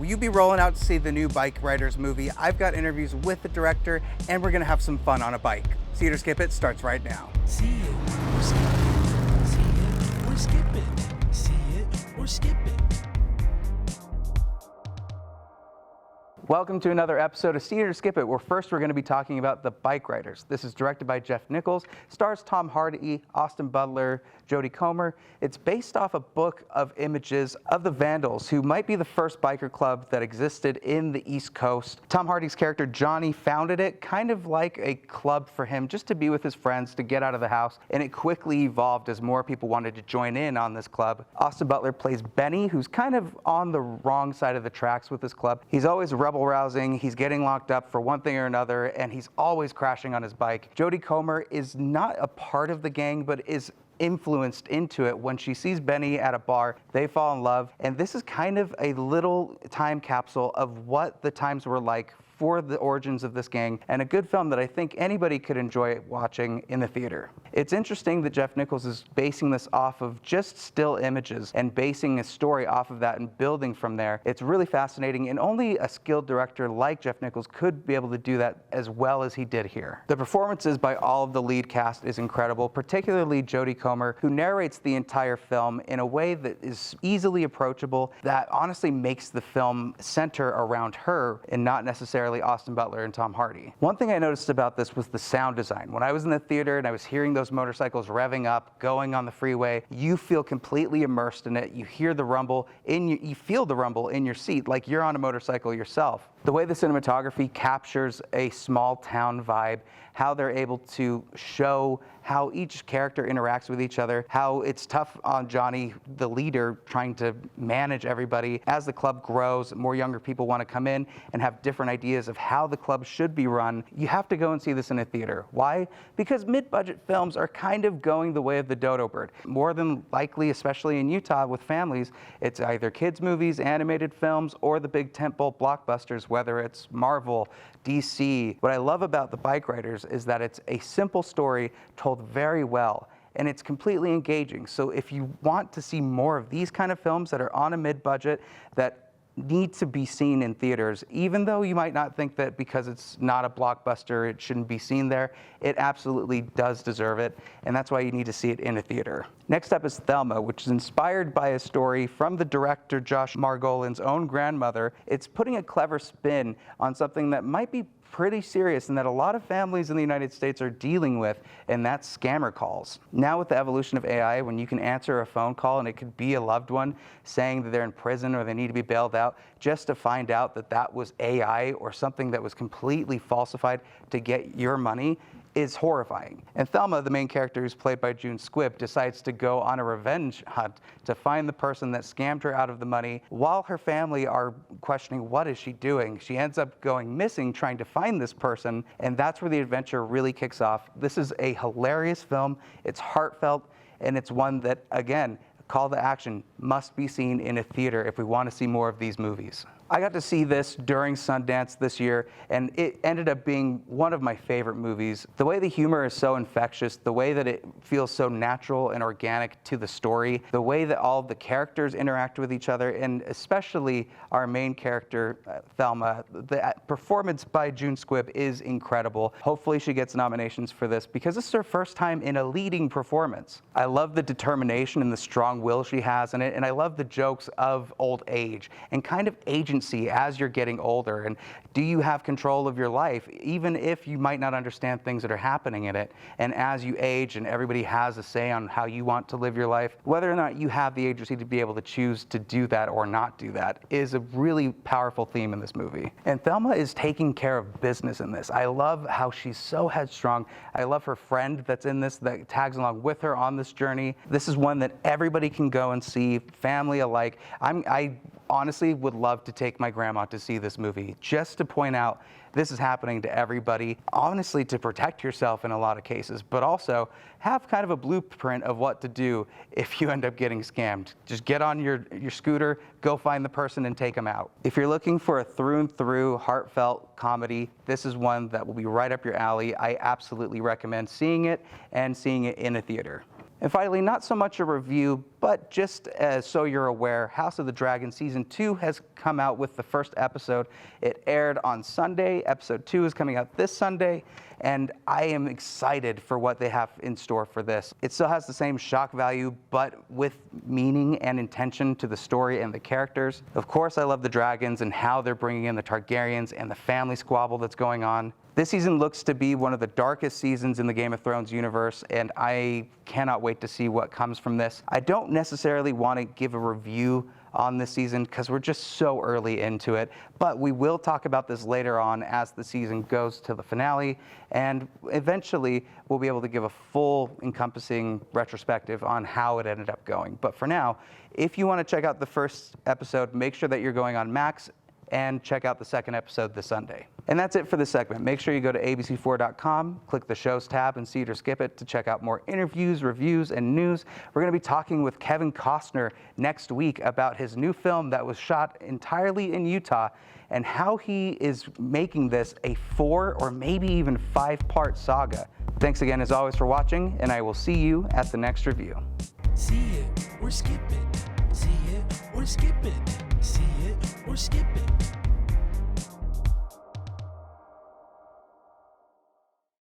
Will you be rolling out to see the new Bikeriders movie? I've got interviews with the director, and we're gonna have some fun on a bike. See it or skip it starts right now. See it or skip it. See it or skip it. See it or skip it. Welcome to another episode of See It or Skip It, where first we're going to be talking about The Bikeriders. This is directed by Jeff Nichols, stars Tom Hardy, Austin Butler, Jodie Comer. It's based off a book of images of the Vandals, who might be the first biker club that existed in the East Coast. Tom Hardy's character Johnny founded it, kind of like a club for him, just to be with his friends, to get out of the house, and it quickly evolved as more people wanted to join in on this club. Austin Butler plays Benny, who's kind of on the wrong side of the tracks with this club. He's always rebel-rousing, he's getting locked up for one thing or another, and he's always crashing on his bike. Jodie Comer is not a part of the gang, but is influenced into it. When she sees Benny at a bar, they fall in love, and this is kind of a little time capsule of what the times were like for the origins of this gang, and a good film that I think anybody could enjoy watching in the theater. It's interesting that Jeff Nichols is basing this off of just still images and basing a story off of that and building from there. It's really fascinating, and only a skilled director like Jeff Nichols could be able to do that as well as he did here. The performances by all of the lead cast is incredible, particularly Jodie Comer, who narrates the entire film in a way that is easily approachable, that honestly makes the film center around her and not necessarily Austin Butler and Tom Hardy. One thing I noticed about this was the sound design. When I was in the theater and I was hearing those motorcycles revving up, going on the freeway, you feel completely immersed in it. You hear the rumble, you feel the rumble in your seat like you're on a motorcycle yourself. The way the cinematography captures a small town vibe, how they're able to show how each character interacts with each other, how it's tough on Johnny, the leader, trying to manage everybody. As the club grows, more younger people want to come in and have different ideas of how the club should be run. You have to go and see this in a theater. Why? Because mid-budget films are kind of going the way of the dodo bird. More than likely, especially in Utah with families, it's either kids' movies, animated films, or the big tentpole blockbusters, whether it's Marvel, DC. What I love about The Bikeriders is that it's a simple story told very well, and it's completely engaging. So if you want to see more of these kind of films that are on a mid-budget, that need to be seen in theaters, even though you might not think that because it's not a blockbuster it shouldn't be seen there, it absolutely does deserve it, and that's why you need to see it in a theater. Next up is Thelma, which is inspired by a story from the director Josh Margolin's own grandmother. It's putting a clever spin on something that might be pretty serious and that a lot of families in the United States are dealing with, and that's scammer calls. Now with the evolution of AI, when you can answer a phone call and it could be a loved one saying that they're in prison or they need to be bailed out, just to find out that that was AI or something that was completely falsified to get your money, is horrifying. And Thelma, the main character, who's played by June Squibb, decides to go on a revenge hunt to find the person that scammed her out of the money. While her family are questioning what is she doing, she ends up going missing trying to find this person, and that's where the adventure really kicks off. This is a hilarious film, it's heartfelt, and it's one that, again, call to action, must be seen in a theater if we want to see more of these movies. I got to see this during Sundance this year, and it ended up being one of my favorite movies. The way the humor is so infectious, the way that it feels so natural and organic to the story, the way that all of the characters interact with each other, and especially our main character, Thelma, the performance by June Squibb is incredible. Hopefully she gets nominations for this, because this is her first time in a leading performance. I love the determination and the strong will she has in it, and I love the jokes of old age and kind of agency as you're getting older, and do you have control of your life even if you might not understand things that are happening in it. And as you age and everybody has a say on how you want to live your life, whether or not you have the agency to be able to choose to do that or not do that is a really powerful theme in this movie. And Thelma is taking care of business in this. I love how she's so headstrong. I love her friend that's in this that tags along with her on this journey. This is one that everybody can go and see, family alike. I honestly would love to take my grandma to see this movie, just to point out this is happening to everybody, honestly to protect yourself in a lot of cases, but also have kind of a blueprint of what to do if you end up getting scammed. Just get on your scooter, go find the person and take them out. If you're looking for a through and through heartfelt comedy, this is one that will be right up your alley. I absolutely recommend seeing it and seeing it in a theater. And finally, not so much a review, but just as so you're aware, House of the Dragon Season 2 has come out with the first episode. It aired on Sunday. Episode 2 is coming out this Sunday, and I am excited for what they have in store for this. It still has the same shock value, but with meaning and intention to the story and the characters. Of course, I love the dragons and how they're bringing in the Targaryens and the family squabble that's going on. This season looks to be one of the darkest seasons in the Game of Thrones universe, and I cannot wait to see what comes from this. I don't necessarily want to give a review on this season because we're just so early into it, but we will talk about this later on as the season goes to the finale, and eventually we'll be able to give a full encompassing retrospective on how it ended up going. But for now, if you want to check out the first episode, make sure that you're going on Max and check out the second episode this Sunday. And that's it for this segment. Make sure you go to abc4.com, click the shows tab, and see it or skip it to check out more interviews, reviews, and news. We're going to be talking with Kevin Costner next week about his new film that was shot entirely in Utah and how he is making this a 4 or maybe even 5-part saga. Thanks again, as always, for watching, and I will see you at the next review. See it or skip it. See it or skip it. See it or skip it.